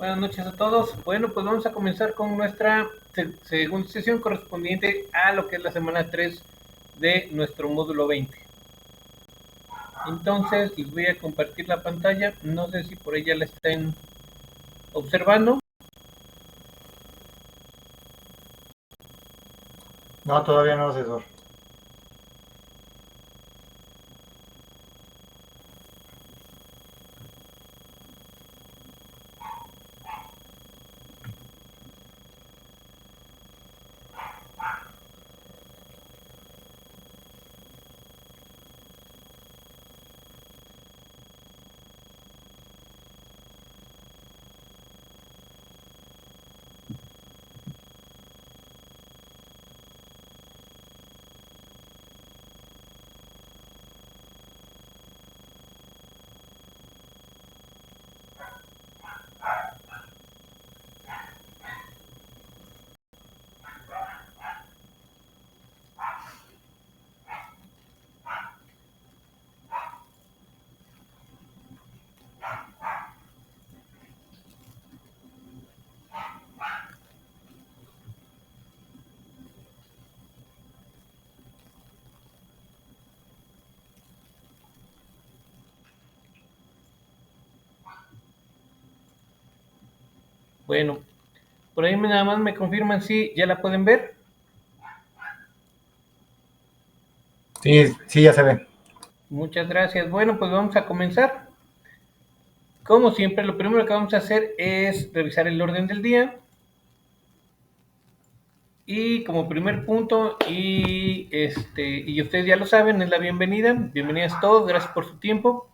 Buenas noches a todos. Bueno, pues vamos a comenzar con nuestra segunda sesión correspondiente a lo que es la semana 3 de nuestro módulo 20. Entonces, les voy a compartir la pantalla. No sé si por ella la estén observando. No, todavía no, asesor. Bueno, por ahí nada más me confirman si ya la pueden ver. Sí, ya se ve. Muchas gracias. Bueno, pues vamos a comenzar. Como siempre, lo primero que vamos a hacer es revisar el orden del día. Y como primer punto, y ustedes ya lo saben, es la bienvenida. Bienvenidas todos, gracias por su tiempo.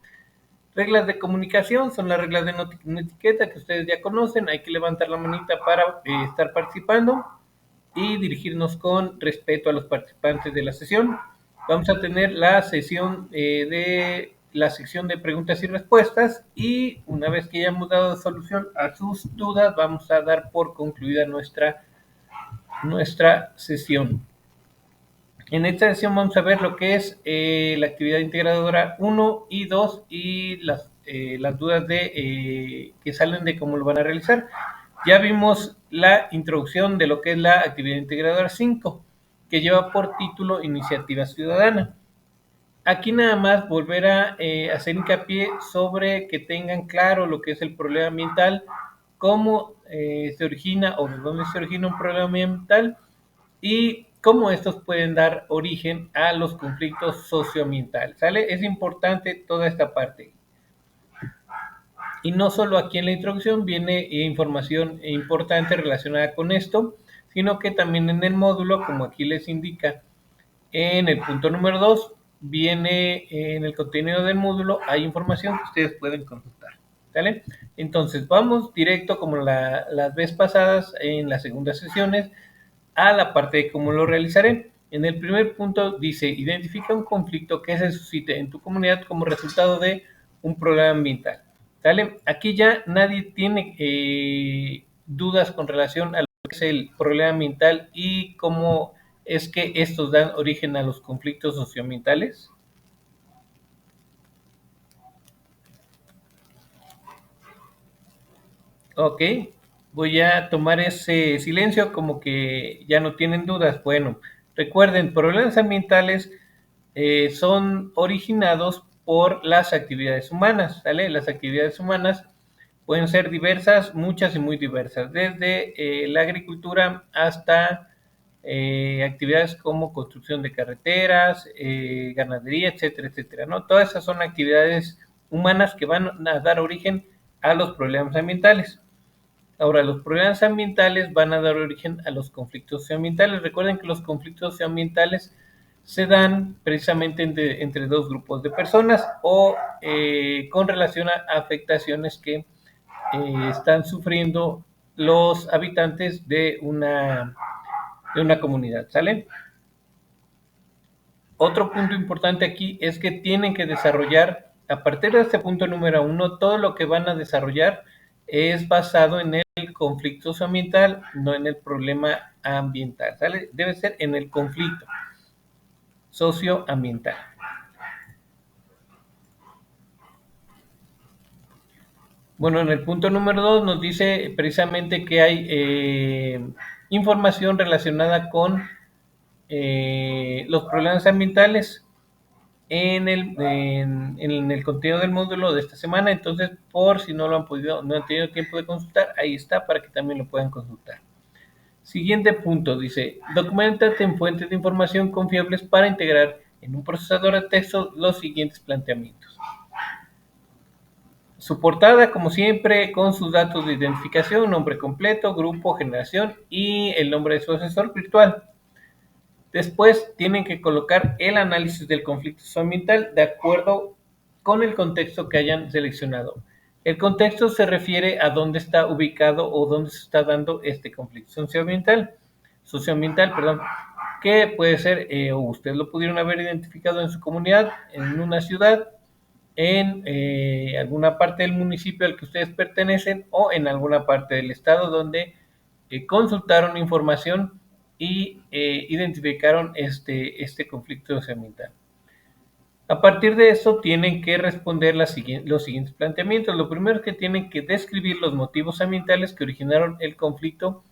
Reglas de comunicación son las reglas de una etiqueta que ustedes ya conocen. Hay que levantar la manita para estar participando y dirigirnos con respeto a los participantes de la sesión. Vamos a tener la sesión de la sección de preguntas y respuestas, y una vez que hayamos dado solución a sus dudas, vamos a dar por concluida nuestra sesión. En esta sesión vamos a ver lo que es la actividad integradora 1 y 2 y las dudas que salen de cómo lo van a realizar. Ya vimos la introducción de lo que es la actividad integradora 5, que lleva por título Iniciativa Ciudadana. Aquí nada más volver a hacer hincapié sobre que tengan claro lo que es el problema ambiental, cómo se origina o de dónde se origina un problema ambiental y cómo estos pueden dar origen a los conflictos socioambientales, ¿sale? Es importante toda esta parte. Y no solo aquí en la introducción viene información importante relacionada con esto, sino que también en el módulo, como aquí les indica en el punto número 2, viene en el contenido del módulo, hay información que ustedes pueden consultar, ¿sale? Entonces vamos directo como las veces pasadas en las segundas sesiones a la parte de cómo lo realizaré. En el primer punto dice, identifica un conflicto que se suscite en tu comunidad como resultado de un problema ambiental. ¿Sale? Aquí ya nadie tiene dudas con relación a lo que es el problema ambiental y cómo es que estos dan origen a los conflictos socioambientales. Ok, voy a tomar ese silencio como que ya no tienen dudas. Bueno, recuerden, problemas ambientales son originados por las actividades humanas, ¿sale? Las actividades humanas pueden ser diversas, muchas y muy diversas, desde la agricultura hasta actividades como construcción de carreteras, ganadería, etcétera, etcétera, ¿no? Todas esas son actividades humanas que van a dar origen a los problemas ambientales. Ahora, los problemas ambientales van a dar origen a los conflictos socioambientales. Recuerden que los conflictos socioambientales se dan precisamente entre dos grupos de personas o con relación a afectaciones que están sufriendo los habitantes de una comunidad, ¿sale? Otro punto importante aquí es que tienen que desarrollar, a partir de este punto número 1, todo lo que van a desarrollar es basado en el conflicto socioambiental, no en el problema ambiental, ¿sale? Debe ser en el conflicto socioambiental. 。Bueno, en el punto número 2 nos dice precisamente que hay información relacionada con los problemas ambientales en el contenido del módulo de esta semana. Entonces, por si no lo han podido, no han tenido tiempo de consultar, ahí está para que también lo puedan consultar. Siguiente punto, dice, documentate en fuentes de información confiables para integrar en un procesador de texto los siguientes planteamientos. Su portada, como siempre, con sus datos de identificación, nombre completo, grupo, generación y el nombre de su asesor virtual. Después tienen que colocar el análisis del conflicto socioambiental de acuerdo con el contexto que hayan seleccionado. El contexto se refiere a dónde está ubicado o dónde se está dando este conflicto socioambiental, perdón, que puede ser, o ustedes lo pudieron haber identificado en su comunidad, en una ciudad, en alguna parte del municipio al que ustedes pertenecen o en alguna parte del estado donde consultaron información y identificaron este conflicto socioambiental. A partir de eso tienen que responder los siguientes planteamientos. Lo primero es que tienen que describir los motivos ambientales que originaron el conflicto,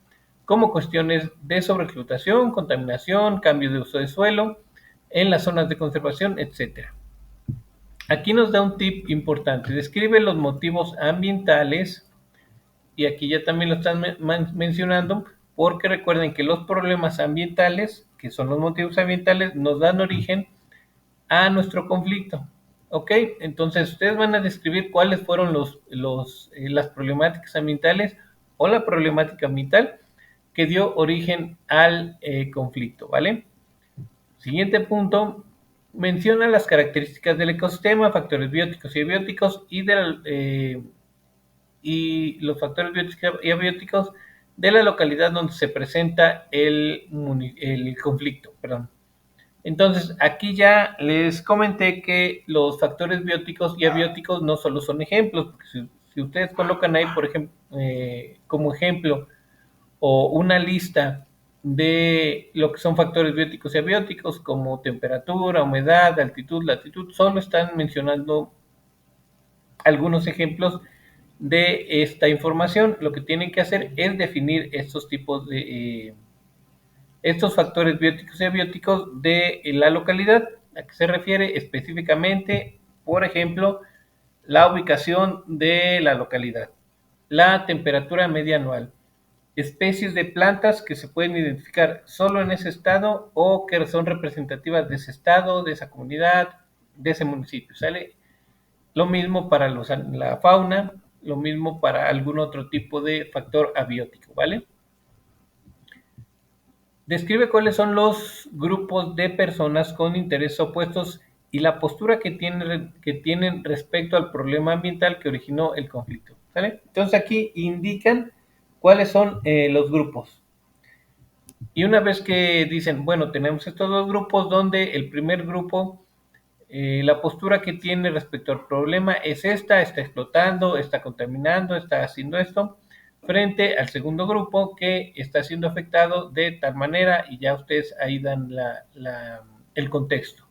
como cuestiones de sobreexplotación, contaminación, cambio de uso de suelo en las zonas de conservación, etc. Aquí nos da un tip importante. Describe los motivos ambientales, y aquí ya también lo están mencionando, porque recuerden que los problemas ambientales, que son los motivos ambientales, nos dan origen a nuestro conflicto. ¿Ok? Entonces ustedes van a describir cuáles fueron las problemáticas ambientales o la problemática ambiental que dio origen al conflicto, ¿vale? Siguiente punto, menciona las características del ecosistema, factores bióticos y abióticos y los factores bióticos y abióticos de la localidad donde se presenta el conflicto. Perdón. Entonces, aquí ya les comenté que los factores bióticos y abióticos no solo son ejemplos, porque si ustedes colocan ahí, por ejemplo, como ejemplo, o una lista de lo que son factores bióticos y abióticos, como temperatura, humedad, altitud, latitud, solo están mencionando algunos ejemplos de esta información. Lo que tienen que hacer es definir estos tipos de estos factores bióticos y abióticos de la localidad. ¿A qué se refiere específicamente? Por ejemplo, la ubicación de la localidad, la temperatura media anual, especies de plantas que se pueden identificar solo en ese estado o que son representativas de ese estado, de esa comunidad, de ese municipio, ¿sale? Lo mismo para la fauna, lo mismo para algún otro tipo de factor abiótico, ¿vale? Describe cuáles son los grupos de personas con intereses opuestos y la postura que tienen respecto al problema ambiental que originó el conflicto, ¿sale? Entonces aquí indican cuáles son los grupos. Y una vez que dicen, bueno, tenemos estos dos grupos donde el primer grupo, la postura que tiene respecto al problema es esta, está explotando, está contaminando, está haciendo esto, frente al segundo grupo que está siendo afectado de tal manera, y ya ustedes ahí dan el contexto.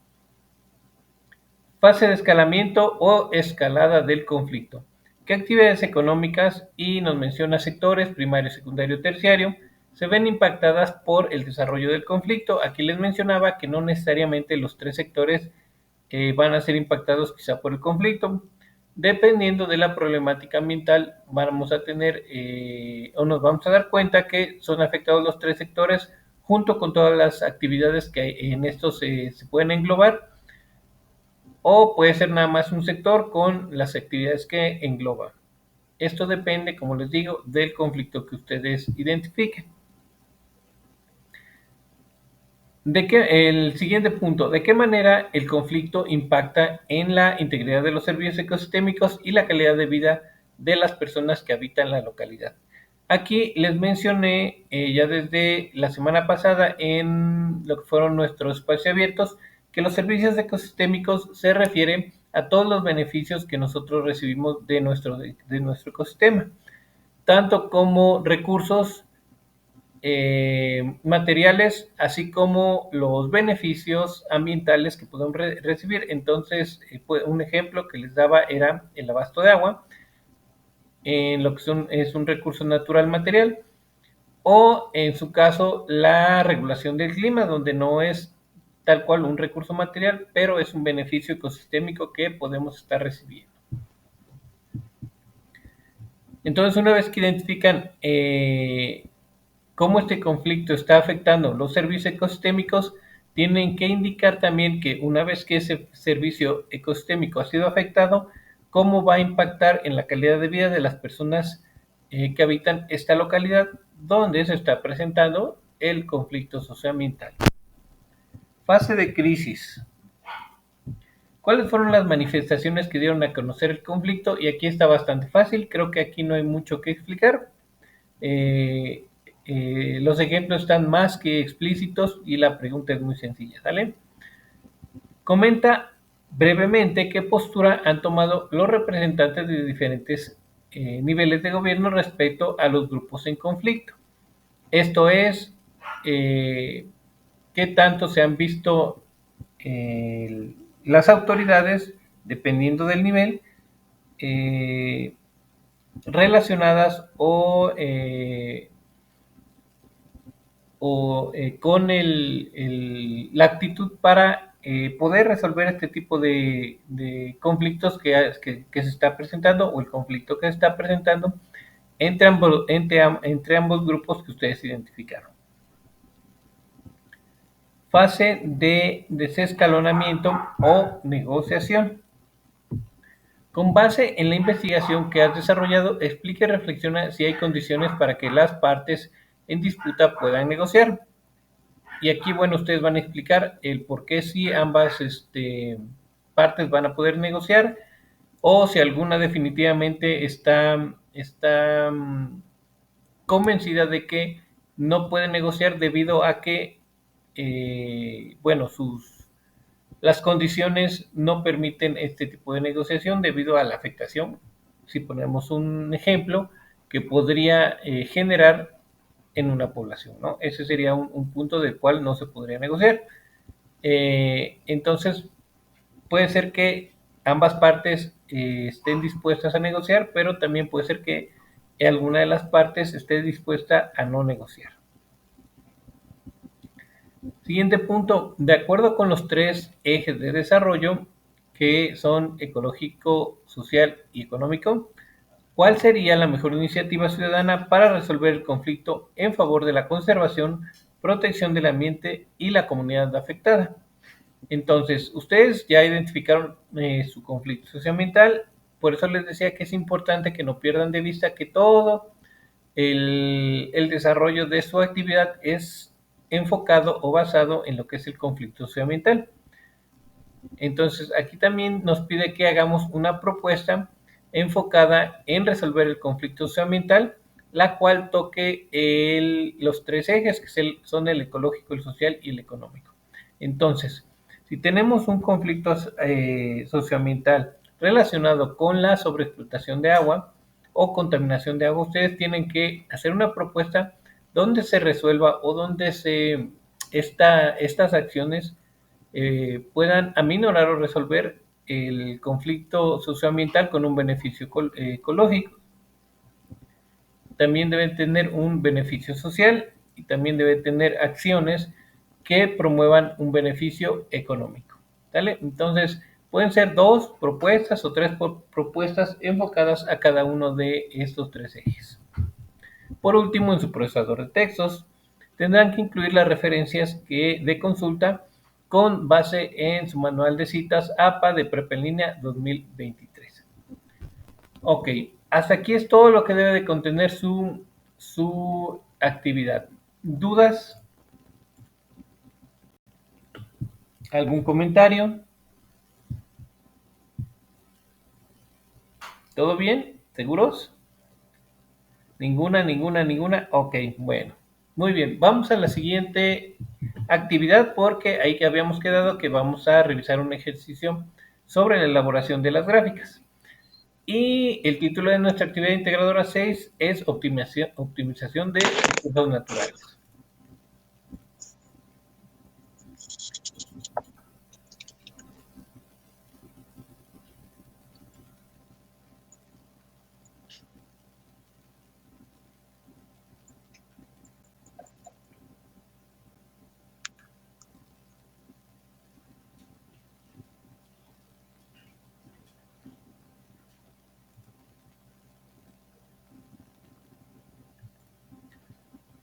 Fase de escalamiento o escalada del conflicto. ¿Qué actividades económicas, y nos menciona sectores, primario, secundario, terciario, se ven impactadas por el desarrollo del conflicto? Aquí les mencionaba que no necesariamente los tres sectores van a ser impactados quizá por el conflicto. Dependiendo de la problemática ambiental, vamos a tener o nos vamos a dar cuenta que son afectados los tres sectores junto con todas las actividades que en estos se pueden englobar, o puede ser nada más un sector con las actividades que engloba. Esto depende, como les digo, del conflicto que ustedes identifiquen. El siguiente punto, ¿de qué manera el conflicto impacta en la integridad de los servicios ecosistémicos y la calidad de vida de las personas que habitan la localidad? Aquí les mencioné ya desde la semana pasada en lo que fueron nuestros espacios abiertos, que los servicios ecosistémicos se refieren a todos los beneficios que nosotros recibimos de nuestro ecosistema, tanto como recursos materiales, así como los beneficios ambientales que podemos recibir. Entonces, un ejemplo que les daba era el abasto de agua. en lo que es un recurso natural material, o en su caso la regulación del clima, donde no es tal cual un recurso material, pero es un beneficio ecosistémico que podemos estar recibiendo. Entonces, una vez que identifican cómo este conflicto está afectando los servicios ecosistémicos, tienen que indicar también que una vez que ese servicio ecosistémico ha sido afectado, cómo va a impactar en la calidad de vida de las personas que habitan esta localidad donde se está presentando el conflicto socioambiental. Fase de crisis. ¿Cuáles fueron las manifestaciones que dieron a conocer el conflicto? Y aquí está bastante fácil, creo que aquí no hay mucho que explicar. Eh, los ejemplos están más que explícitos y la pregunta es muy sencilla, ¿sale? Comenta brevemente qué postura han tomado los representantes de diferentes niveles de gobierno respecto a los grupos en conflicto. Esto es, qué tanto se han visto las autoridades, dependiendo del nivel, relacionadas con la actitud para poder resolver este tipo de conflictos que se está presentando o el conflicto que se está presentando entre ambos grupos que ustedes identificaron. Fase de desescalonamiento o negociación. Con base en la investigación que has desarrollado, explica y reflexiona si hay condiciones para que las partes en disputa puedan negociar. Y aquí, bueno, ustedes van a explicar el por qué si ambas partes van a poder negociar o si alguna definitivamente está convencida de que no puede negociar debido a que, bueno, las condiciones no permiten este tipo de negociación debido a la afectación. Si ponemos un ejemplo que podría generar en una población, ¿no? Ese sería un punto del cual no se podría negociar. Entonces, puede ser que ambas partes estén dispuestas a negociar, pero también puede ser que alguna de las partes esté dispuesta a no negociar. Siguiente punto, de acuerdo con los tres ejes de desarrollo, que son ecológico, social y económico, ¿cuál sería la mejor iniciativa ciudadana para resolver el conflicto en favor de la conservación, protección del ambiente y la comunidad afectada? Entonces, ustedes ya identificaron su conflicto socioambiental, por eso les decía que es importante que no pierdan de vista que todo el desarrollo de su actividad es enfocado o basado en lo que es el conflicto socioambiental. Entonces, aquí también nos pide que hagamos una propuesta enfocada en resolver el conflicto socioambiental, la cual toque los tres ejes, que son el ecológico, el social y el económico. Entonces, si tenemos un conflicto socioambiental relacionado con la sobreexplotación de agua o contaminación de agua, ustedes tienen que hacer una propuesta donde se resuelva o donde estas acciones puedan aminorar o resolver el conflicto socioambiental con un beneficio ecológico. También deben tener un beneficio social y también deben tener acciones que promuevan un beneficio económico. ¿Vale? Entonces, pueden ser 2 propuestas o 3 propuestas enfocadas a cada uno de estos 3 ejes. Por último, en su procesador de textos, tendrán que incluir las referencias de consulta con base en su manual de citas APA de Prepa en línea 2023. Ok, hasta aquí es todo lo que debe de contener su actividad. ¿Dudas? ¿Algún comentario? ¿Todo bien? ¿Seguros? Ninguna. Ok, bueno. Muy bien, vamos a la siguiente actividad porque ahí que habíamos quedado que vamos a revisar un ejercicio sobre la elaboración de las gráficas. Y el título de nuestra actividad integradora 6 es optimización de recursos naturales.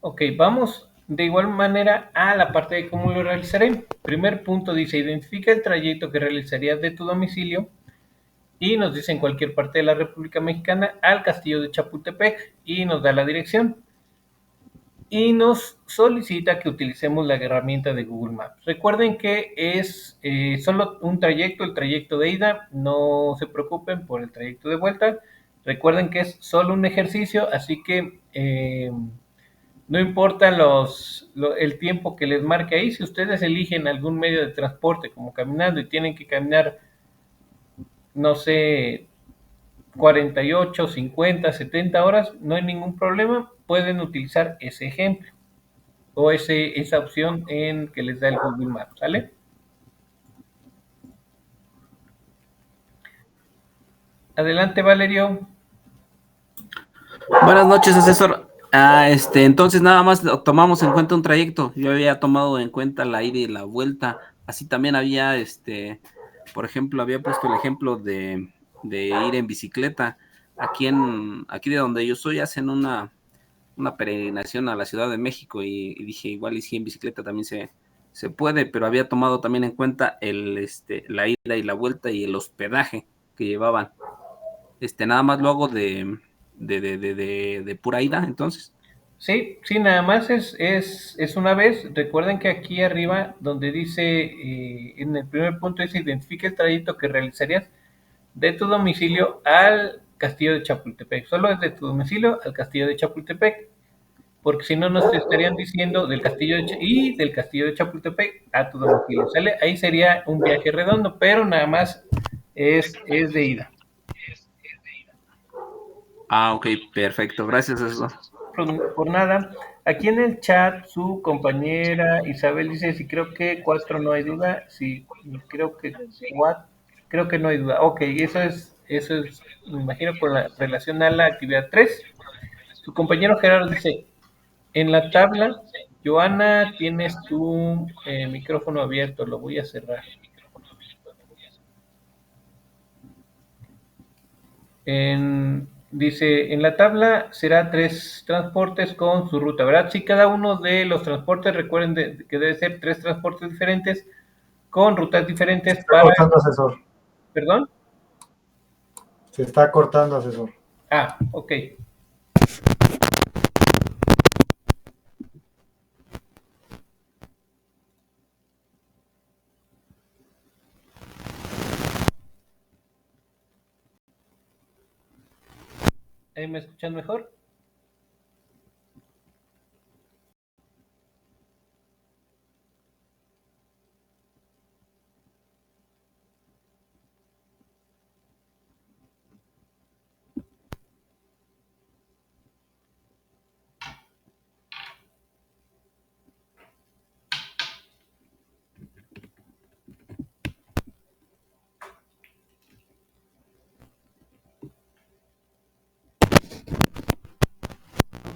Ok, vamos de igual manera a la parte de cómo lo realizaré. Primer punto dice, identifica el trayecto que realizarías de tu domicilio y nos dice en cualquier parte de la República Mexicana al castillo de Chapultepec y nos da la dirección. Y nos solicita que utilicemos la herramienta de Google Maps. Recuerden que es solo un trayecto, el trayecto de ida, no se preocupen por el trayecto de vuelta. Recuerden que es solo un ejercicio, así que no importa el tiempo que les marque ahí, si ustedes eligen algún medio de transporte como caminando y tienen que caminar, no sé, 48, 50, 70 horas, no hay ningún problema, pueden utilizar ese ejemplo o esa opción en que les da el Google Maps, ¿sale? Adelante, Valerio. Buenas noches, asesor. Entonces nada más tomamos en cuenta un trayecto. Yo había tomado en cuenta la ida y la vuelta. Así también había, por ejemplo, había puesto el ejemplo de ir en bicicleta. Aquí de donde yo soy hacen una peregrinación a la Ciudad de México y dije, igual y si en bicicleta también se puede, pero había tomado también en cuenta la ida y la vuelta y el hospedaje que llevaban. Nada más lo hago de pura ida, entonces. Sí, sí, nada más es una vez. Recuerden que aquí arriba, donde dice, en el primer punto dice, identifica el trayecto que realizarías de tu domicilio al castillo de Chapultepec. Solo es de tu domicilio al castillo de Chapultepec, porque si no nos estarían diciendo del castillo y del castillo de Chapultepec a tu domicilio. ¿Sale? Ahí sería un viaje redondo, pero nada más es de ida. Ah, ok, perfecto. Gracias, eso. Por nada. Aquí en el chat su compañera Isabel dice si creo que 4 no hay duda, si creo que 4, creo que no hay duda. Ok, eso es, me imagino por la relación a la actividad 3. Su compañero Gerardo dice, en la tabla, Joana, tienes tu micrófono abierto, lo voy a cerrar. Dice, en la tabla será 3 transportes con su ruta, ¿verdad? Sí, cada uno de los transportes, recuerden que debe ser 3 transportes diferentes con rutas Se diferentes está para... cortando, asesor. ¿Perdón? Se está cortando, asesor. Ah, ok. ¿Ahí me escuchan mejor?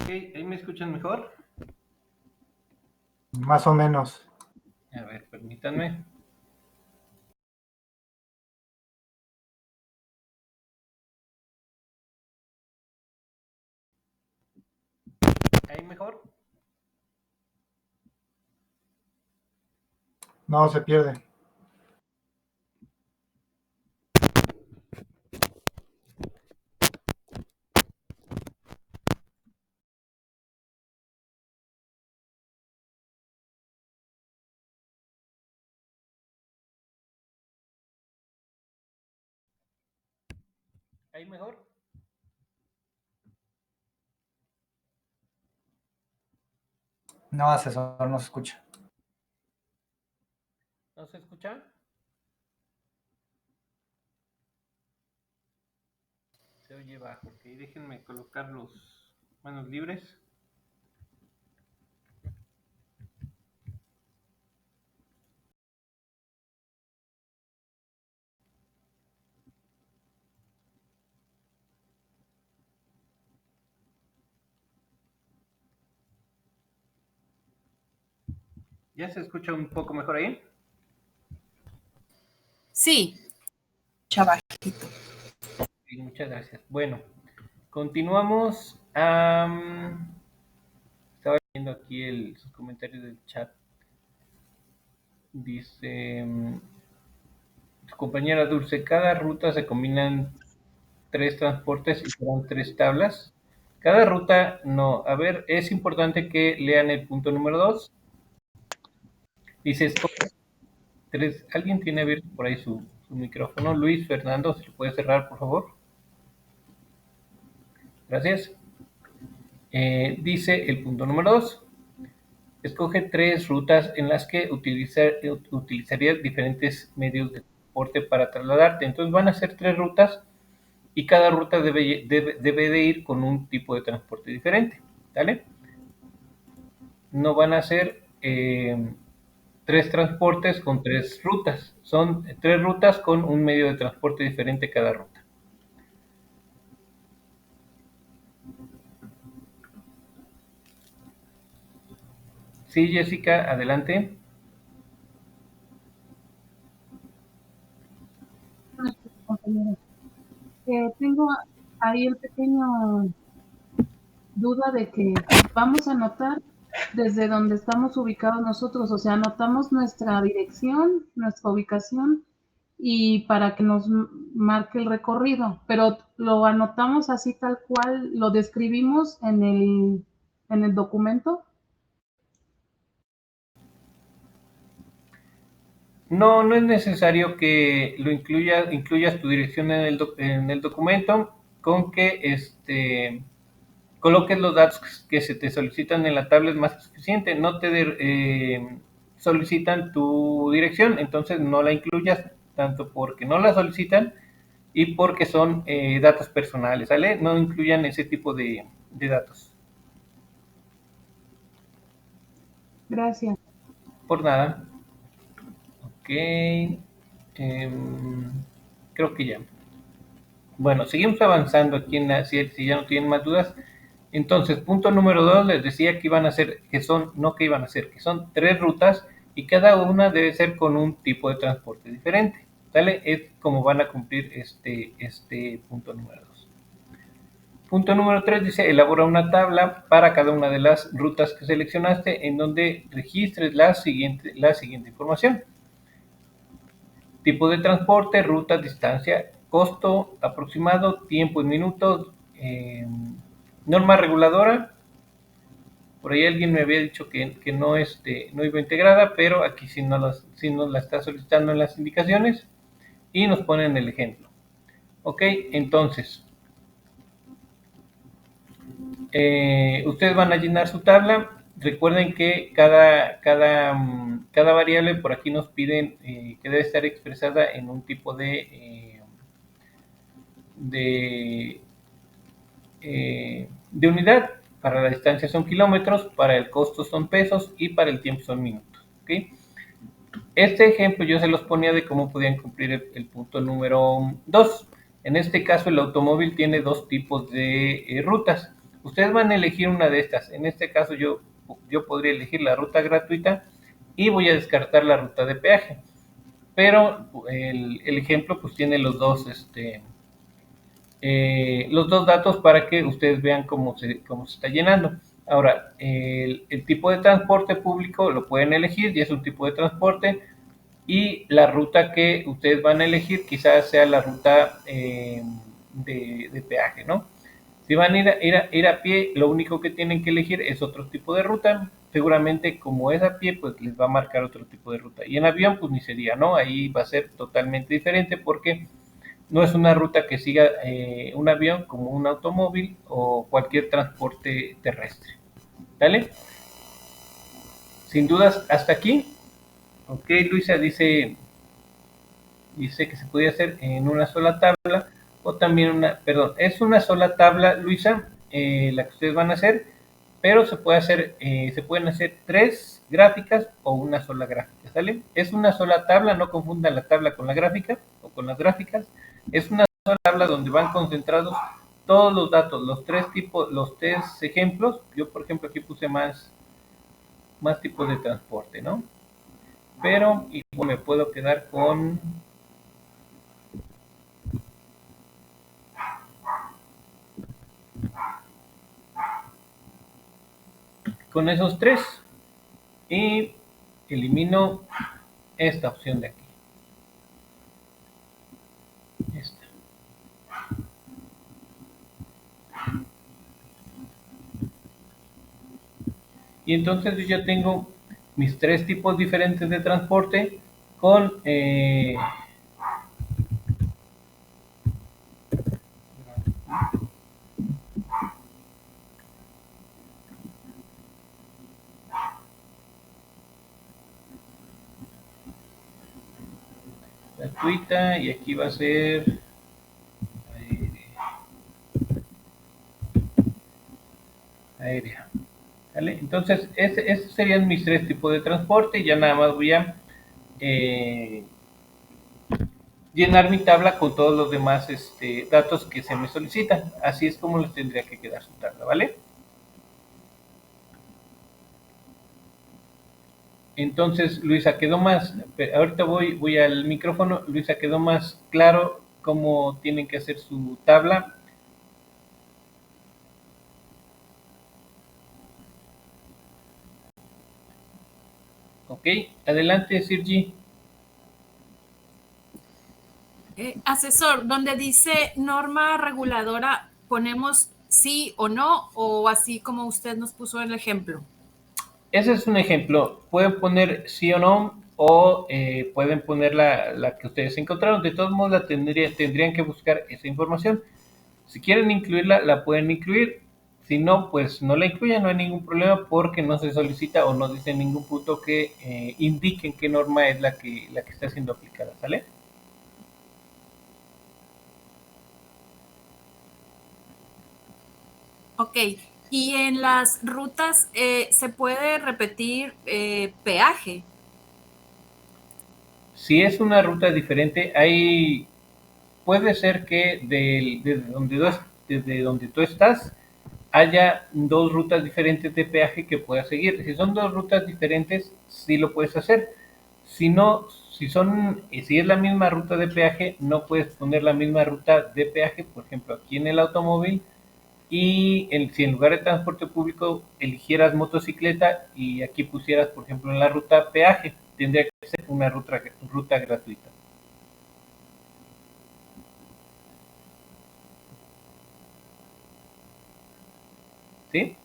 Ok, ¿ahí me escuchan mejor? Más o menos. A ver, permítanme. ¿Ahí mejor? No, se pierde. ¿Ahí mejor? No, asesor, no se escucha. ¿No se escucha? Se oye bajo, ok. Déjenme colocar los manos libres. ¿Ya se escucha un poco mejor ahí? Sí, chaval. Sí, muchas gracias. Bueno, continuamos. viendo aquí sus comentarios del chat. Dice su compañera Dulce, cada ruta se combinan 3 transportes y serán 3 tablas. Cada ruta, no. A ver, es importante que lean el punto número 2. Dice, ¿alguien tiene abierto por ahí su micrófono? Luis Fernando, ¿se lo puede cerrar, por favor? Gracias. Dice el punto número 2. Escoge 3 rutas en las que utilizarías diferentes medios de transporte para trasladarte. Entonces van a ser 3 rutas y cada ruta debe de ir con un tipo de transporte diferente. ¿Vale? No van a ser 3 transportes con 3 rutas. Son 3 rutas con un medio de transporte diferente cada ruta. Sí, Jessica, adelante. Compañero. Tengo ahí el pequeño duda de que vamos a anotar desde donde estamos ubicados nosotros, o sea, anotamos nuestra dirección, nuestra ubicación y para que nos marque el recorrido, pero lo anotamos así tal cual, lo describimos en el documento. No, no es necesario que lo incluyas tu dirección en el documento, con que coloques los datos que se te solicitan en la tabla es más que suficiente. No te solicitan tu dirección, entonces no la incluyas, tanto porque no la solicitan y porque son datos personales, ¿vale? No incluyan ese tipo de datos. Gracias. Por nada. Ok. Creo que ya. Bueno, seguimos avanzando aquí si ya no tienen más dudas. Entonces, punto número 2, les decía que iban a ser, que son 3 rutas y cada una debe ser con un tipo de transporte diferente. ¿Sale? Es como van a cumplir este punto número 2. Punto número 3 dice, elabora una tabla para cada una de las rutas que seleccionaste en donde registres la siguiente información. Tipo de transporte, ruta, distancia, costo aproximado, tiempo en minutos, norma reguladora. Por ahí alguien me había dicho que no iba integrada, pero aquí sí nos la está solicitando en las indicaciones y nos ponen el ejemplo. Ok, entonces, ustedes van a llenar su tabla. Recuerden que cada variable por aquí nos piden que debe estar expresada en un tipo de unidad. Para la distancia son kilómetros, para el costo son pesos y para el tiempo son minutos. ¿Okay? Este ejemplo yo se los ponía de cómo podían cumplir el punto número 2. En este caso el automóvil tiene 2 tipos de rutas. Ustedes van a elegir una de estas. En este caso yo podría elegir la ruta gratuita y voy a descartar la ruta de peaje. Pero el ejemplo pues tiene los dos datos para que ustedes vean cómo se está llenando. Ahora, el tipo de transporte público lo pueden elegir y es un tipo de transporte, y la ruta que ustedes van a elegir quizás sea la ruta de peaje, ¿no? Si van a ir a pie, lo único que tienen que elegir es otro tipo de ruta. Seguramente como es a pie, pues les va a marcar otro tipo de ruta. Y en avión, pues ni sería, ¿no? Ahí va a ser totalmente diferente porque no es una ruta que siga un avión como un automóvil o cualquier transporte terrestre. ¿Vale? Sin dudas, hasta aquí. Ok, Luisa dice que se podía hacer en una sola tabla o también es una sola tabla, Luisa, la que ustedes van a hacer, pero se pueden hacer 3 gráficas o una sola gráfica, ¿sale? Es una sola tabla, no confundan la tabla con la gráfica o con las gráficas, es una sola tabla donde van concentrados todos los datos, los 3 ejemplos. Yo, por ejemplo, aquí puse más tipos de transporte, ¿no? Pero igual me puedo quedar con con esos tres y elimino esta opción de aquí. Esta. Y entonces yo ya tengo mis tres tipos diferentes de transporte con gratuita, y aquí va a ser aérea. ¿Vale? Entonces, esos serían mis tres tipos de transporte. Ya nada más voy a llenar mi tabla con todos los demás datos que se me solicitan. Así es como les tendría que quedar su tabla, ¿vale? Entonces, Luisa, quedó más, ahorita voy al micrófono. Luisa, quedó más claro cómo tienen que hacer su tabla. Ok, adelante, Sirgi. Asesor, donde dice norma reguladora, ¿ponemos sí o no o así como usted nos puso en el ejemplo? Ese es un ejemplo. Pueden poner sí o no, o pueden poner la que ustedes encontraron. De todos modos, tendrían que buscar esa información. Si quieren incluirla, la pueden incluir. Si no, pues no la incluyan, no hay ningún problema, porque no se solicita o no dice en ningún punto que indiquen qué norma es la que está siendo aplicada, ¿sale? Ok, y en las rutas se puede repetir peaje. Si es una ruta diferente, puede ser que desde donde tú estás haya dos rutas diferentes de peaje que puedas seguir. Si son dos rutas diferentes, sí lo puedes hacer. Si no, si es la misma ruta de peaje, no puedes poner la misma ruta de peaje, por ejemplo, aquí en el automóvil. Y si en lugar de transporte público eligieras motocicleta y aquí pusieras, por ejemplo, en la ruta peaje, tendría que ser una ruta gratuita. ¿Sí?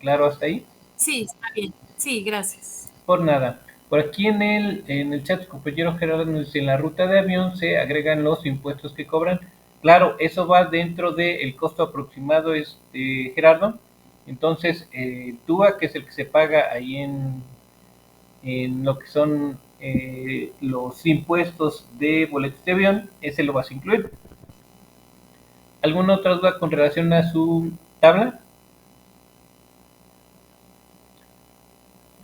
¿Claro hasta ahí? Sí, está bien. Sí, gracias. Por nada. Por aquí en el chat, compañero Gerardo nos dice: en la ruta de avión se agregan los impuestos que cobran. Claro, eso va dentro del costo aproximado, Gerardo. Entonces, el TUA, que es el que se paga ahí en lo que son los impuestos de boletos de avión, ese lo vas a incluir. ¿Alguna otra duda con relación a su tabla?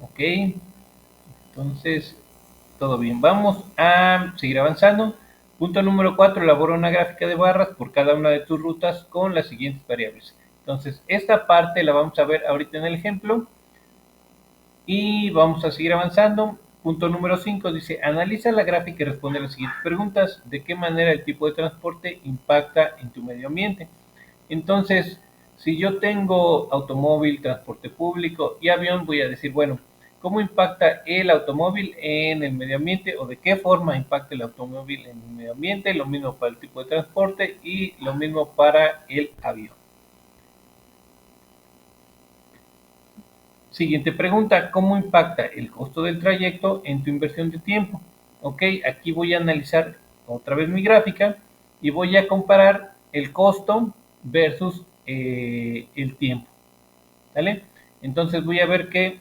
Ok, entonces todo bien. Vamos a seguir avanzando. Punto número 4, elabora una gráfica de barras por cada una de tus rutas con las siguientes variables. Entonces, esta parte la vamos a ver ahorita en el ejemplo y vamos a seguir avanzando. Punto número 5 dice: analiza la gráfica y responde a las siguientes preguntas. ¿De qué manera el tipo de transporte impacta en tu medio ambiente? Entonces, si yo tengo automóvil, transporte público y avión, voy a decir, bueno, ¿cómo impacta el automóvil en el medio ambiente, o de qué forma impacta el automóvil en el medio ambiente? Lo mismo para el tipo de transporte y lo mismo para el avión. Siguiente pregunta: ¿cómo impacta el costo del trayecto en tu inversión de tiempo? Ok, aquí voy a analizar otra vez mi gráfica y voy a comparar el costo versus el tiempo. ¿Vale? Entonces voy a ver qué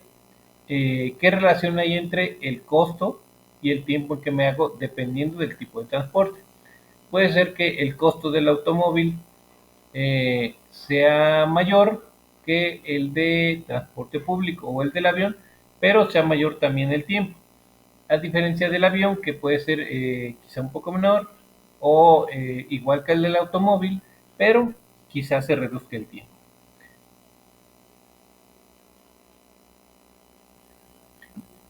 relación hay entre el costo y el tiempo que me hago dependiendo del tipo de transporte. Puede ser que el costo del automóvil sea mayor que el de transporte público o el del avión, pero sea mayor también el tiempo. A diferencia del avión, que puede ser quizá un poco menor o igual que el del automóvil, pero quizás se reduzca el tiempo.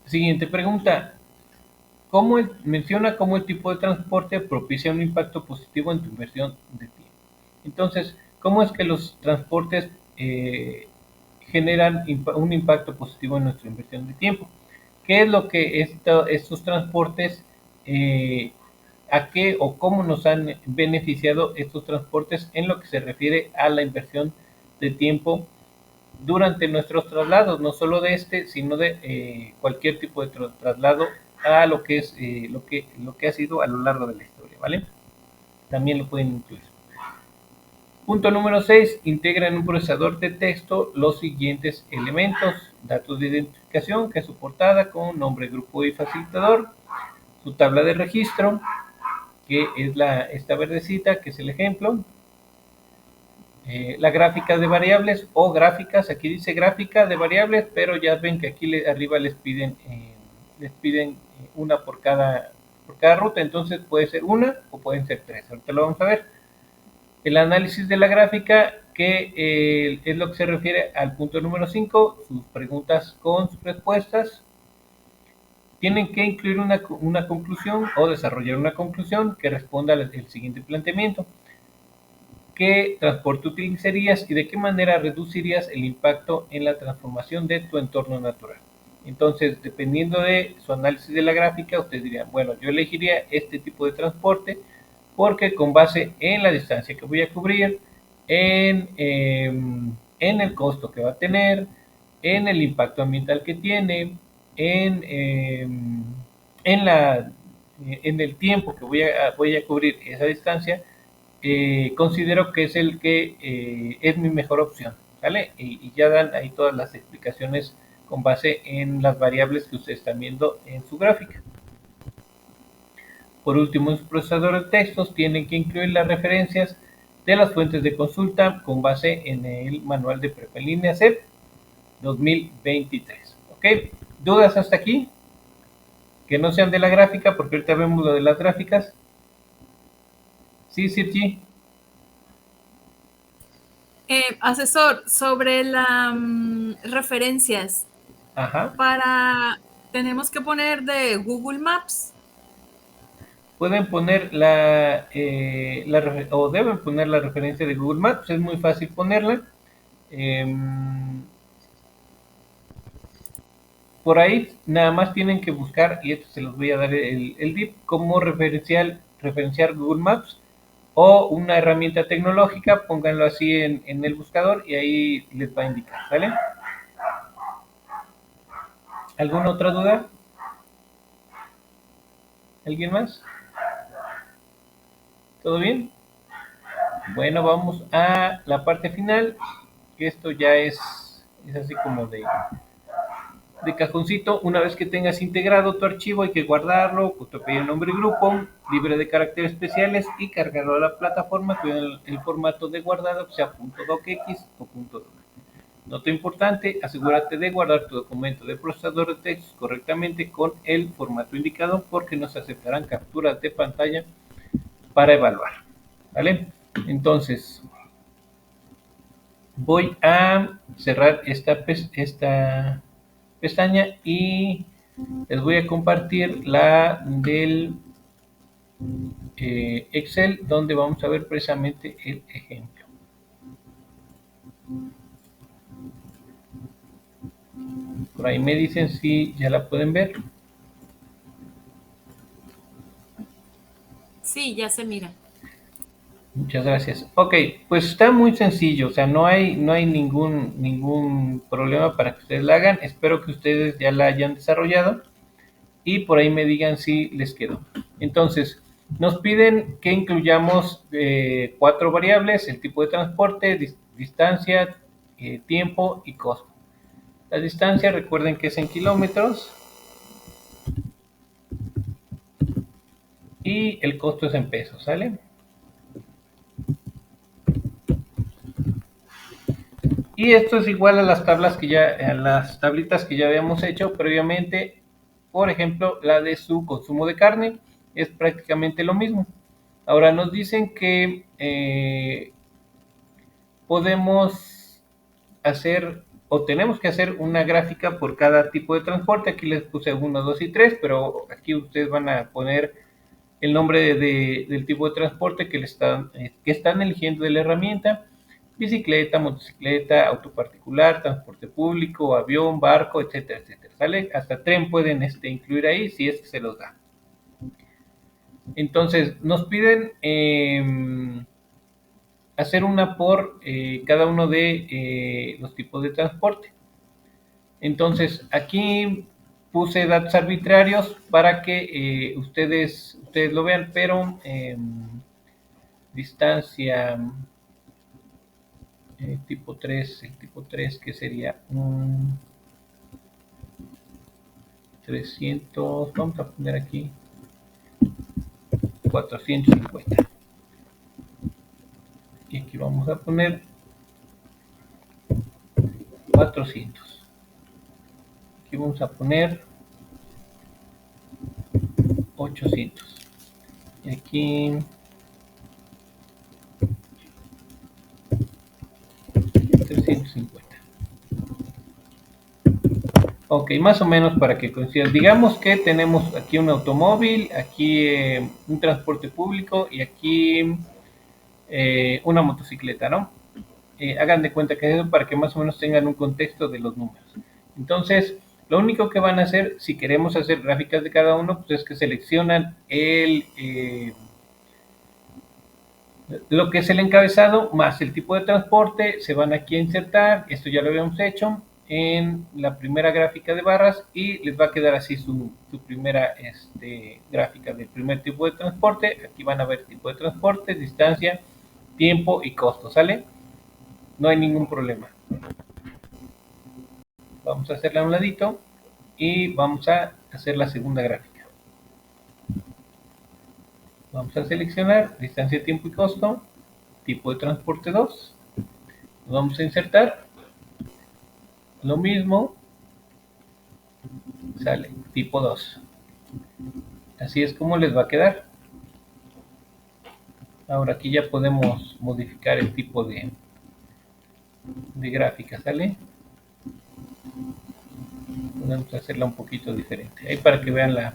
Siguiente pregunta: menciona cómo el tipo de transporte propicia un impacto positivo en tu inversión de tiempo. Entonces, ¿cómo es que los transportes generan un impacto positivo en nuestra inversión de tiempo. ¿Qué es lo que estos transportes, a qué o cómo nos han beneficiado estos transportes en lo que se refiere a la inversión de tiempo durante nuestros traslados, no solo de sino de cualquier tipo de traslado a lo que es lo que ha sido a lo largo de la historia, ¿vale? También lo pueden incluir. Punto número 6. Integra en un procesador de texto los siguientes elementos: datos de identificación, que es su portada con nombre, grupo y facilitador, su tabla de registro, que es esta verdecita, que es el ejemplo, la gráfica de variables o gráficas. Aquí dice gráfica de variables, pero ya ven que aquí arriba les piden una por cada ruta, entonces puede ser una o pueden ser 3. Ahorita lo vamos a ver. El análisis de la gráfica, que es lo que se refiere al punto número 5, sus preguntas con sus respuestas. Tienen que incluir una conclusión o desarrollar una conclusión que responda al siguiente planteamiento: ¿qué transporte utilizarías y de qué manera reducirías el impacto en la transformación de tu entorno natural? Entonces, dependiendo de su análisis de la gráfica, ustedes dirían, bueno, yo elegiría este tipo de transporte porque con base en la distancia que voy a cubrir, en el costo que va a tener, en el impacto ambiental que tiene, en el tiempo que voy a cubrir esa distancia, considero que es el que es mi mejor opción, ¿vale? Y ya dan ahí todas las explicaciones con base en las variables que ustedes están viendo en su gráfica. Por último, en su procesador de textos tienen que incluir las referencias de las fuentes de consulta con base en el manual de prepa en línea CEP 2023. ¿Ok? ¿Dudas hasta aquí? Que no sean de la gráfica, porque ahorita vemos lo de las gráficas. Sí, Sirchi. Asesor, sobre las referencias, Ajá. tenemos que poner de Google Maps. Pueden poner o deben poner la referencia de Google Maps, es muy fácil ponerla. Por ahí nada más tienen que buscar, y esto se los voy a dar el tip, como referenciar Google Maps o una herramienta tecnológica. Pónganlo así en el buscador y ahí les va a indicar, ¿vale? ¿Alguna otra duda? ¿Alguien más? ¿Todo bien? Bueno, vamos a la parte final, que esto ya es así como de cajoncito. Una vez que tengas integrado tu archivo, hay que guardarlo, copiar el nombre y grupo, libre de caracteres especiales, y cargarlo a la plataforma con el formato de guardado, sea .docx o .doc. Nota importante: asegúrate de guardar tu documento de procesador de textos correctamente con el formato indicado, porque no se aceptarán capturas de pantalla para evaluar, ¿vale? Entonces, voy a cerrar esta pestaña y les voy a compartir la del Excel, donde vamos a ver precisamente el ejemplo. Por ahí me dicen si ya la pueden ver. Sí, ya se mira. Muchas gracias. Ok, pues está muy sencillo, o sea, no hay ningún problema para que ustedes la hagan. Espero que ustedes ya la hayan desarrollado y por ahí me digan si les quedó. Entonces, nos piden que incluyamos 4 variables: el tipo de transporte, distancia, tiempo y costo. La distancia, recuerden que es en kilómetros, y el costo es en pesos, ¿sale? Y esto es igual a las tablitas que ya habíamos hecho previamente. Por ejemplo, la de su consumo de carne es prácticamente lo mismo. Ahora nos dicen que podemos hacer o tenemos que hacer una gráfica por cada tipo de transporte. Aquí les puse 1, 2 y 3, pero aquí ustedes van a poner el nombre del tipo de transporte que están eligiendo de la herramienta. bicicleta, motocicleta, auto particular, transporte público, avión, barco, etcétera, etcétera, ¿sale? Hasta tren pueden incluir ahí si es que se los da. Entonces, nos piden hacer una por cada uno de los tipos de transporte. Entonces, aquí puse datos arbitrarios para que ustedes lo vean, pero distancia tipo 3, el tipo 3 que sería un 300, vamos a poner aquí 450. Y aquí vamos a poner 400. Aquí vamos a poner 800. Y aquí 350. Ok, más o menos para que coincidan. Digamos que tenemos aquí un automóvil, aquí un transporte público y aquí una motocicleta, ¿no? Hagan de cuenta que es eso para que más o menos tengan un contexto de los números. Entonces, lo único que van a hacer, si queremos hacer gráficas de cada uno, pues es que seleccionan lo que es el encabezado más el tipo de transporte, se van aquí a insertar, esto ya lo habíamos hecho en la primera gráfica de barras y les va a quedar así su primera gráfica del primer tipo de transporte. Aquí van a ver tipo de transporte, distancia, tiempo y costo, ¿sale? No hay ningún problema. Vamos a hacerla a un ladito y vamos a hacer la segunda gráfica. Vamos a seleccionar distancia, tiempo y costo, tipo de transporte 2. Lo vamos a insertar. Lo mismo, sale tipo 2. Así es como les va a quedar. Ahora aquí ya podemos modificar el tipo de gráfica, ¿sale? Vamos a hacerla un poquito diferente. Ahí para que vean la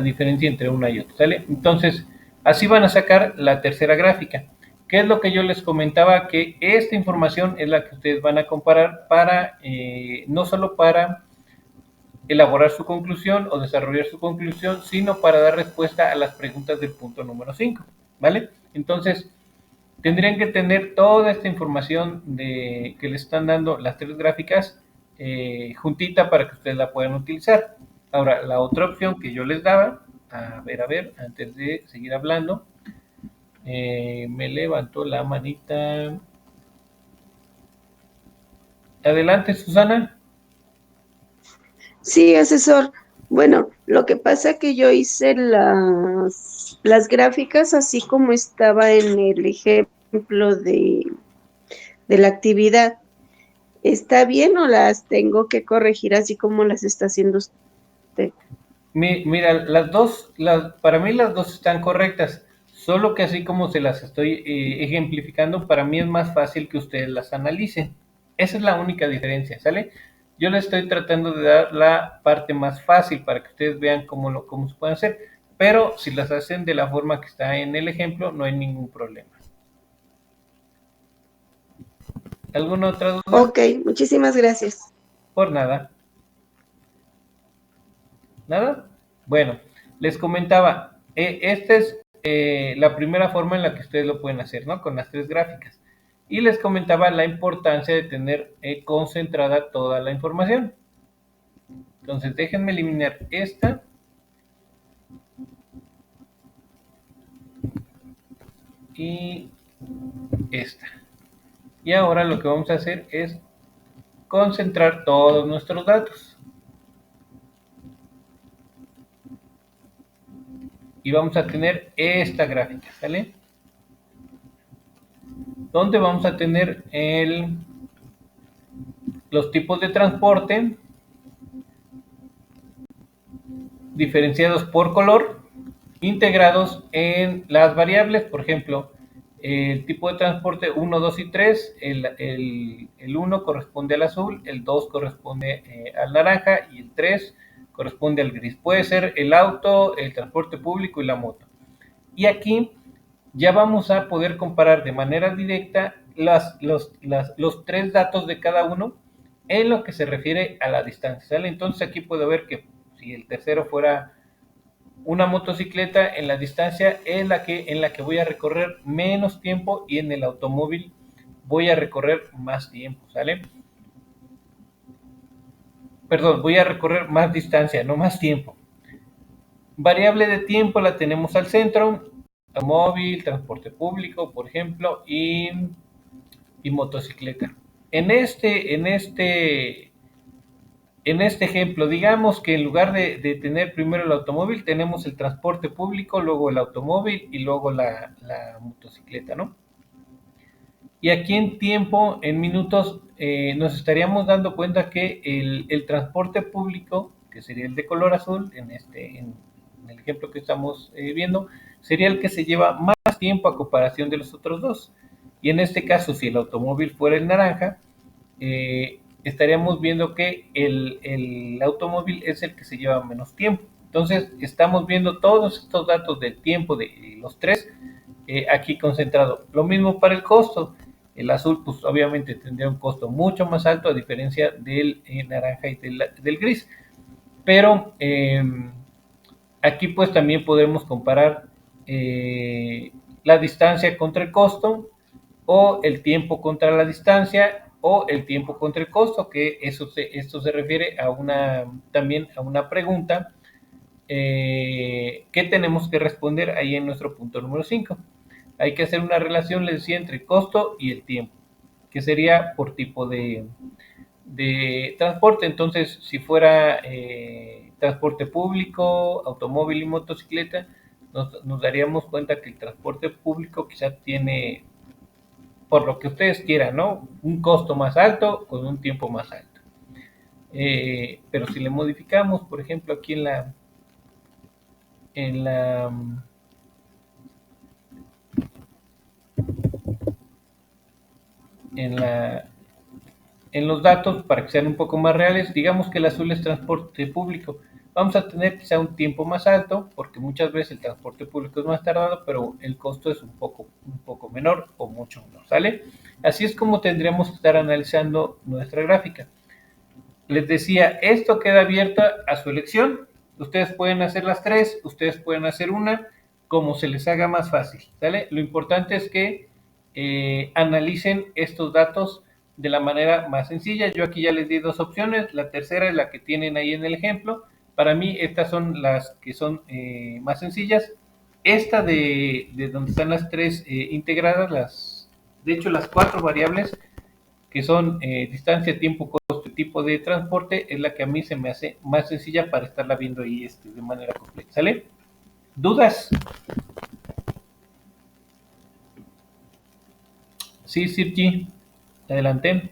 diferencia entre una y otra, ¿sale? Entonces, así van a sacar la tercera gráfica. ¿Qué es lo que yo les comentaba? Que esta información es la que ustedes van a comparar para, no solo para elaborar su conclusión o desarrollar su conclusión, sino para dar respuesta a las preguntas del punto número 5, ¿vale? Entonces, tendrían que tener toda esta información que les están dando las tres gráficas juntita para que ustedes la puedan utilizar. Ahora, la otra opción que yo les daba, a ver, antes de seguir hablando, me levantó la manita. Adelante, Susana. Sí, asesor. Bueno, lo que pasa que yo hice las gráficas así como estaba en el ejemplo de la actividad. ¿Está bien o las tengo que corregir así como las está haciendo usted? Mira, para mí las dos están correctas, solo que así como se las estoy ejemplificando, para mí es más fácil que ustedes las analicen. Esa es la única diferencia, ¿sale? Yo les estoy tratando de dar la parte más fácil para que ustedes vean cómo se pueden hacer, pero si las hacen de la forma que está en el ejemplo, no hay ningún problema. ¿Alguna otra duda? Ok, muchísimas gracias. Por nada. ¿Nada? Bueno, les comentaba, esta es la primera forma en la que ustedes lo pueden hacer, ¿no? Con las tres gráficas. Y les comentaba la importancia de tener concentrada toda la información. Entonces, déjenme eliminar esta. Y esta. Y ahora lo que vamos a hacer es concentrar todos nuestros datos. Y vamos a tener esta gráfica, ¿sale? Donde vamos a tener los tipos de transporte diferenciados por color, integrados en las variables. Por ejemplo, el tipo de transporte 1, 2 y 3, el 1 corresponde al azul, el 2 corresponde al naranja y el 3 corresponde al gris. Puede ser el auto, el transporte público y la moto. Y aquí ya vamos a poder comparar de manera directa los tres datos de cada uno en lo que se refiere a la distancia, ¿sale? Entonces aquí puedo ver que si el tercero fuera una motocicleta, en la distancia en la que voy a recorrer menos tiempo, y en el automóvil voy a recorrer más tiempo, ¿sale? Perdón, voy a recorrer más distancia, no más tiempo. Variable de tiempo la tenemos al centro: automóvil, transporte público, por ejemplo, y motocicleta. En este ejemplo, digamos que en lugar de tener primero el automóvil, tenemos el transporte público, luego el automóvil y luego la motocicleta, ¿no? Y aquí en tiempo, en minutos, nos estaríamos dando cuenta que el transporte público, que sería el de color azul, en el ejemplo que estamos viendo, sería el que se lleva más tiempo a comparación de los otros dos. Y en este caso, si el automóvil fuera el naranja, estaríamos viendo que el automóvil es el que se lleva menos tiempo. Entonces, estamos viendo todos estos datos del tiempo de los tres aquí concentrado. Lo mismo para el costo. El azul, pues obviamente tendría un costo mucho más alto, a diferencia del naranja y del gris. Pero aquí pues también podemos comparar la distancia contra el costo, o el tiempo contra la distancia, o el tiempo contra el costo, que esto se refiere también a una pregunta que tenemos que responder ahí en nuestro punto número 5. Hay que hacer una relación, les decía, entre el costo y el tiempo, que sería por tipo de transporte. Entonces, si fuera transporte público, automóvil y motocicleta, nos daríamos cuenta que el transporte público quizá tiene, por lo que ustedes quieran, ¿no?, un costo más alto con un tiempo más alto. Pero si le modificamos, por ejemplo, aquí en los datos, para que sean un poco más reales, digamos que el azul es transporte público. Vamos a tener quizá un tiempo más alto, porque muchas veces el transporte público es más tardado, pero el costo es un poco menor o mucho menor, ¿sale? Así es como tendríamos que estar analizando nuestra gráfica. Les decía, esto queda abierto a su elección. Ustedes pueden hacer las tres, ustedes pueden hacer una, como se les haga más fácil, ¿sale? Lo importante es que analicen estos datos de la manera más sencilla. Yo aquí ya les di dos opciones, la tercera es la que tienen ahí en el ejemplo. Para mí estas son las que son más sencillas. Esta de donde están las tres integradas, de hecho las cuatro variables, que son distancia, tiempo, costo y tipo de transporte, es la que a mí se me hace más sencilla para estarla viendo ahí de manera completa, ¿sale? ¿Dudas? Sí, Sirji, adelante.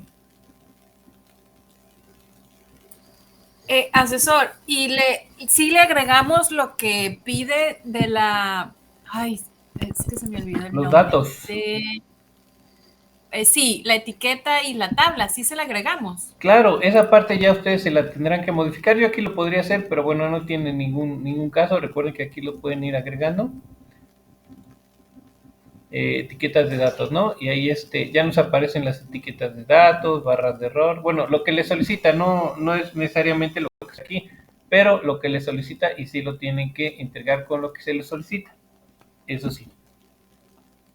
Asesor, y si le agregamos lo que pide de la... Ay, es que se me olvidó el Los nombre. datos. Sí, la etiqueta y la tabla, sí se la agregamos. Claro, esa parte ya ustedes se la tendrán que modificar. Yo aquí lo podría hacer, pero bueno, no tiene ningún caso. Recuerden que aquí lo pueden ir agregando. Etiquetas de datos, ¿no? Y ahí ya nos aparecen las etiquetas de datos, barras de error. Bueno, lo que le solicita no es necesariamente lo que es aquí, pero lo que le solicita, y sí lo tienen que entregar con lo que se les solicita. Eso sí,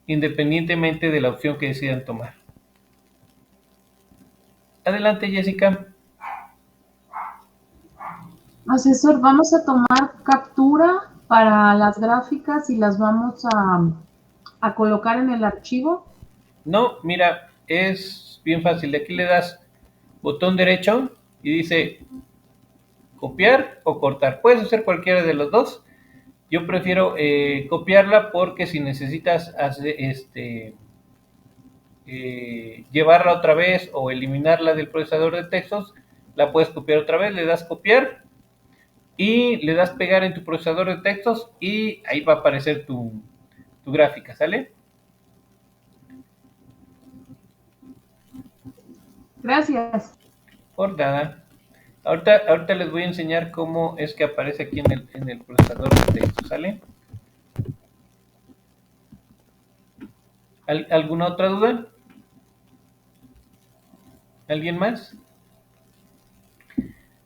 independientemente de la opción que decidan tomar. Adelante, Jessica. Asesor, vamos a tomar captura para las gráficas y las vamos a colocar en el archivo. No, mira, es bien fácil. Aquí le das botón derecho y dice copiar o cortar. Puedes hacer cualquiera de los dos. Yo prefiero copiarla, porque si necesitas llevarla otra vez o eliminarla del procesador de textos, la puedes copiar otra vez. Le das copiar y le das pegar en tu procesador de textos, y ahí va a aparecer tu gráfica, ¿sale? Gracias. Por nada. Ahorita les voy a enseñar cómo es que aparece aquí en el procesador de texto, ¿sale? ¿Alguna otra duda? ¿Alguien más?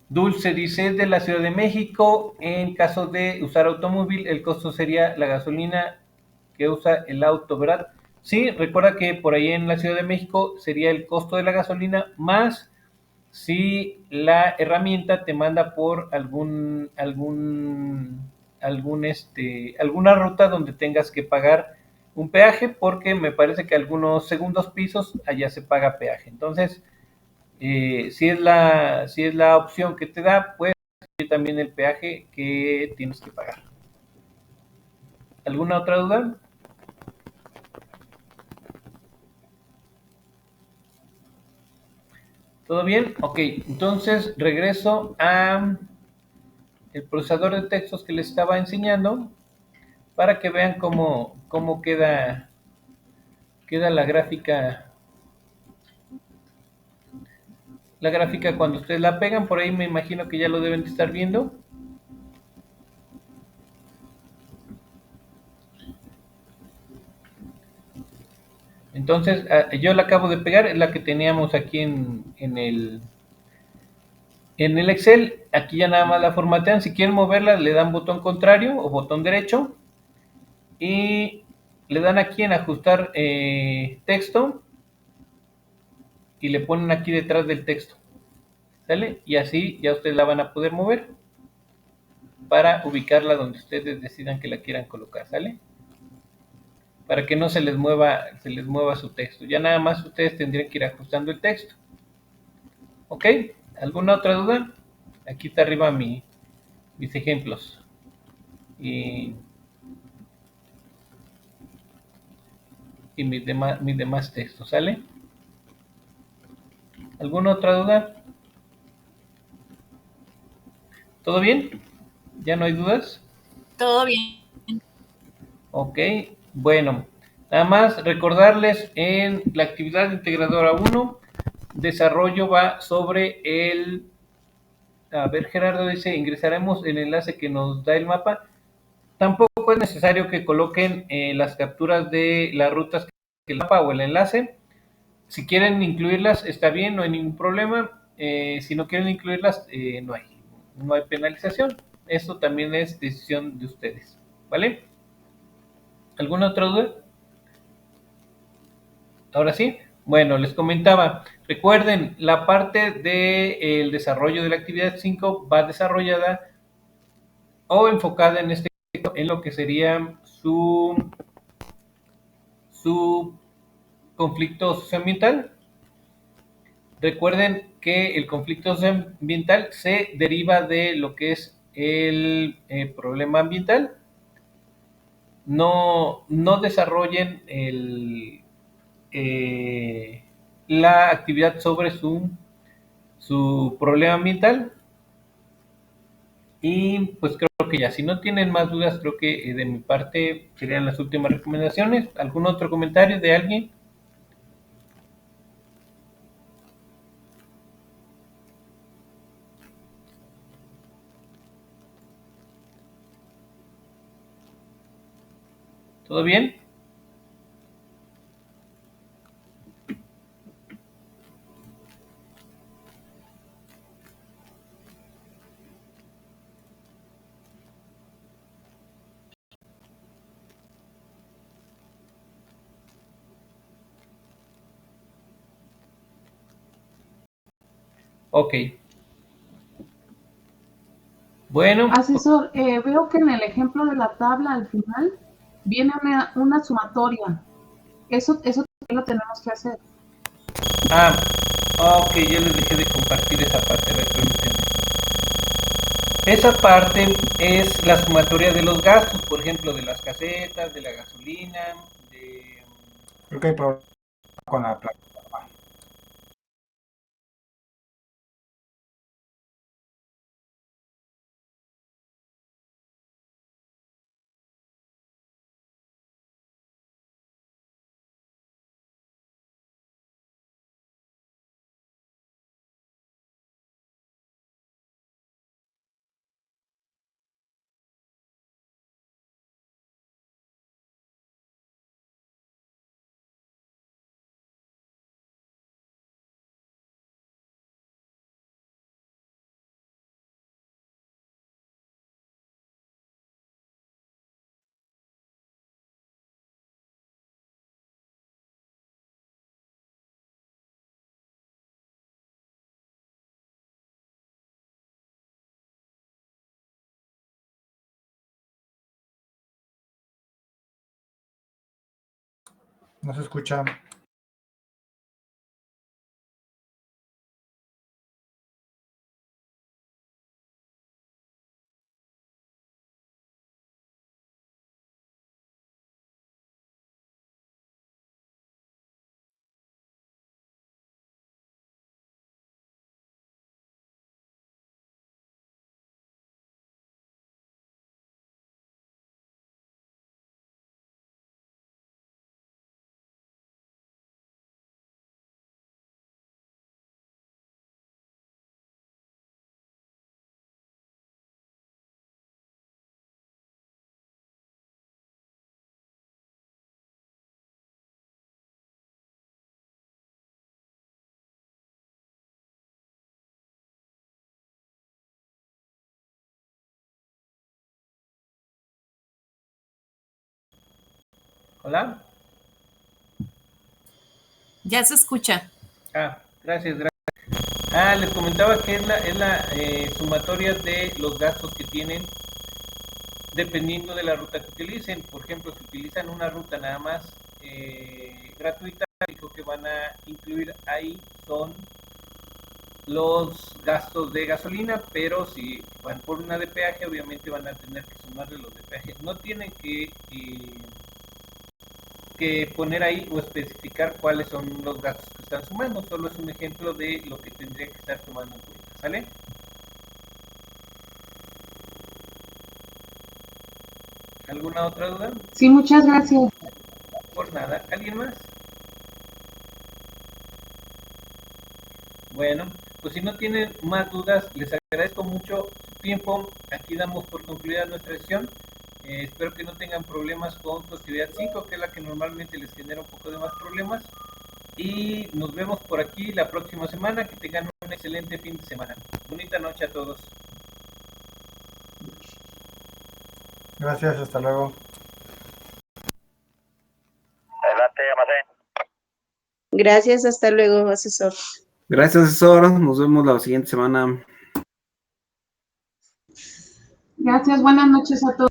Dulce dice, es de la Ciudad de México. En caso de usar automóvil, el costo sería la gasolina que usa el auto, ¿verdad? Sí, recuerda que por ahí en la Ciudad de México sería el costo de la gasolina más si la herramienta te manda por alguna ruta donde tengas que pagar un peaje, porque me parece que algunos segundos pisos allá se paga peaje. Entonces, si es la opción que te da, pues también el peaje que tienes que pagar. ¿Alguna otra duda? ¿Todo bien? Ok, entonces regreso a el procesador de textos que les estaba enseñando para que vean cómo queda la gráfica. La gráfica cuando ustedes la pegan, por ahí me imagino que ya lo deben de estar viendo. Entonces, yo la acabo de pegar, es la que teníamos aquí en el Excel. Aquí ya nada más la formatean. Si quieren moverla, le dan botón contrario o botón derecho y le dan aquí en ajustar texto y le ponen aquí detrás del texto. ¿Sale? Y así ya ustedes la van a poder mover para ubicarla donde ustedes decidan que la quieran colocar. ¿Sale? Para que no se les mueva su texto. Ya nada más ustedes tendrían que ir ajustando el texto. ¿Ok? ¿Alguna otra duda? Aquí está arriba mis ejemplos. Y mis demás textos, ¿sale? ¿Alguna otra duda? ¿Todo bien? ¿Ya no hay dudas? Todo bien. Ok, bueno, nada más recordarles en la actividad integradora 1, desarrollo va sobre a ver, Gerardo dice, ingresaremos el enlace que nos da el mapa. Tampoco es necesario que coloquen las capturas de las rutas que el mapa o el enlace. Si quieren incluirlas, está bien, no hay ningún problema. Si no quieren incluirlas, no hay penalización. Esto también es decisión de ustedes, ¿vale? ¿Alguna otra duda? Ahora sí. Bueno, les comentaba, recuerden, la parte del desarrollo de la actividad 5 va desarrollada o enfocada en en lo que sería su conflicto socioambiental. Recuerden que el conflicto socioambiental se deriva de lo que es el problema ambiental. No desarrollen eh, la actividad sobre su problema ambiental. Y pues creo que ya, si no tienen más dudas, creo que de mi parte serían las últimas recomendaciones. ¿Algún otro comentario de alguien? ¿Todo bien? Ok. Bueno, Asesor, veo que en el ejemplo de la tabla al final viene una sumatoria. Eso también lo tenemos que hacer. ok, ya les dejé de compartir esa parte, a ver, permítanme. Esa parte es la sumatoria de los gastos, por ejemplo, de las casetas, de la gasolina, de... Creo que hay problema con la plataforma. No se escucha. Hola. Ya se escucha. Gracias. Les comentaba que es la sumatoria de los gastos que tienen dependiendo de la ruta que utilicen. Por ejemplo, si utilizan una ruta nada más gratuita, lo que van a incluir ahí son los gastos de gasolina, pero si van por una de peaje, obviamente van a tener que sumarle los de peaje. No tienen que poner ahí o especificar cuáles son los gastos que están sumando, solo es un ejemplo de lo que tendría que estar tomando en cuenta, ¿sale? ¿Alguna otra duda? Sí, muchas gracias. Por nada, ¿alguien más? Bueno, pues si no tienen más dudas, les agradezco mucho su tiempo. Aquí damos por concluida nuestra sesión. Espero que no tengan problemas con su actividad 5, que es la que normalmente les genera un poco de más problemas. Y nos vemos por aquí la próxima semana. Que tengan un excelente fin de semana. Bonita noche a todos. Gracias, hasta luego. Adelante, Amacén. Gracias, hasta luego, asesor. Gracias, asesor. Nos vemos la siguiente semana. Gracias, buenas noches a todos.